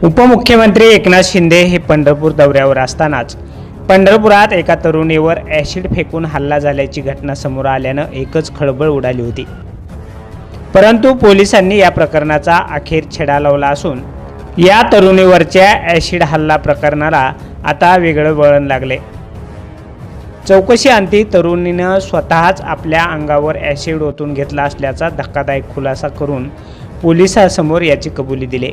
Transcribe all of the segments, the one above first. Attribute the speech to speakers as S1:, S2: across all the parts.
S1: उपमुख्यमंत्री एकनाथ शिंदे हे पंढरपूर दौऱ्यावर असतानाच पंढरपुरात एका तरुणीवर ॲसिड फेकून हल्ला झाल्याची घटना समोर आल्यानं एकच खळबळ उडाली होती। परंतु पोलिसांनी या प्रकरणाचा अखेर छडा लावला असून या तरुणीवरच्या ॲसिड हल्ला प्रकरणाला आता वेगळं वळण लागले। चौकशीअंती तरुणीनं स्वतःच आपल्या अंगावर ॲसिड ओतून घेतला असल्याचा धक्कादायक खुलासा करून पोलिसांसमोर याची कबुली दिली।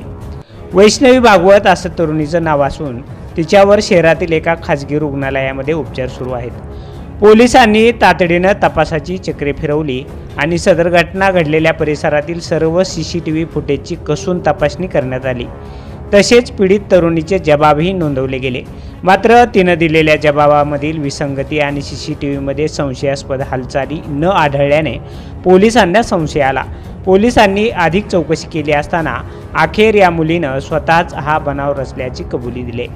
S1: वैष्णवी भागवत असं तरुणीचं नाव असून तिच्यावर शहरातील एका खाजगी रुग्णालयामध्ये उपचार सुरू आहेत। पोलिसांनी तातडीनं तपासाची चक्रे फिरवली आणि सदर घटना घडलेल्या परिसरातील सर्व CCTV फुटेजची कसून तपासणी करण्यात आली। तसेच पीडित तरुणीचे जबाबही नोंदवले गेले। मात्र तिनं दिलेल्या जबाबामधील विसंगती आणि CCTVमध्ये संशयास्पद हालचाली न आढळल्याने पोलिसांना संशय आला। पोलिसांनी अधिक चौकशी केली असताना अखेर या मुलीनं स्वतःच हा बनाव रचल्याची कबुली दिली।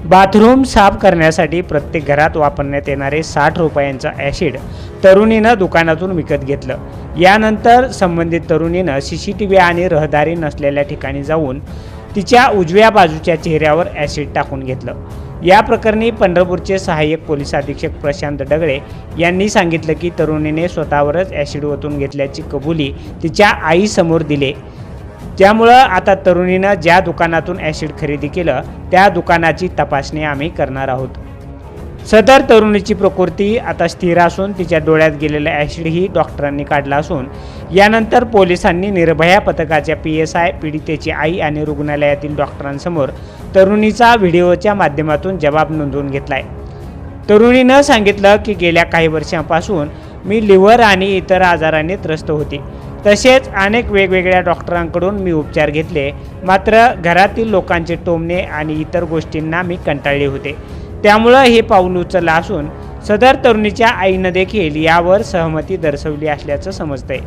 S1: बाथरूम साफ करण्यासाठी प्रत्येक घरात वापरण्यात येणारे 60 रुपयांचा ॲसिड तरुणीनं दुकानातून विकत घेतलं। यानंतर संबंधित तरुणीनं CCTV आणि रहदारी नसलेल्या ठिकाणी जाऊन तिच्या उजव्या बाजूच्या चेहऱ्यावर ॲसिड टाकून घेतलं। या प्रकरणी पंढरपूरचे सहाय्यक पोलीस अधीक्षक प्रशांत दगडे यांनी सांगितलं की तरुणीने स्वतःवरच ॲसिड ओतून घेतल्याची कबुली तिच्या आईसमोर दिली। त्यामुळं आता तरुणीनं ज्या दुकानातून ॲसिड खरेदी केलं त्या दुकानाची तपासणी आम्ही करणार आहोत। सदर तरुणीची प्रकृती आता स्थिर असून तिच्या डोळ्यात गेलेलं ॲसिडही डॉक्टरांनी काढला असून यानंतर पोलिसांनी निर्भया पथकाच्या PSI, पीडितेची आई आणि रुग्णालयातील डॉक्टरांसमोर तरुणीचा व्हिडिओच्या माध्यमातून जबाब नोंदवून घेतलाय। तरुणीनं सांगितलं की गेल्या काही वर्षांपासून मी लिव्हर आणि इतर आजारांनी त्रस्त होते। तसेच अनेक वेगवेगळ्या डॉक्टरांकडून मी उपचार घेतले, मात्र घरातील लोकांचे टोमणे आणि इतर गोष्टींना मी कंटाळले होते। त्यामुळं हे पाऊल उचललं असून सदर तरुणीच्या आईनं देखील यावर सहमती दर्शवली असल्याचं समजतंय।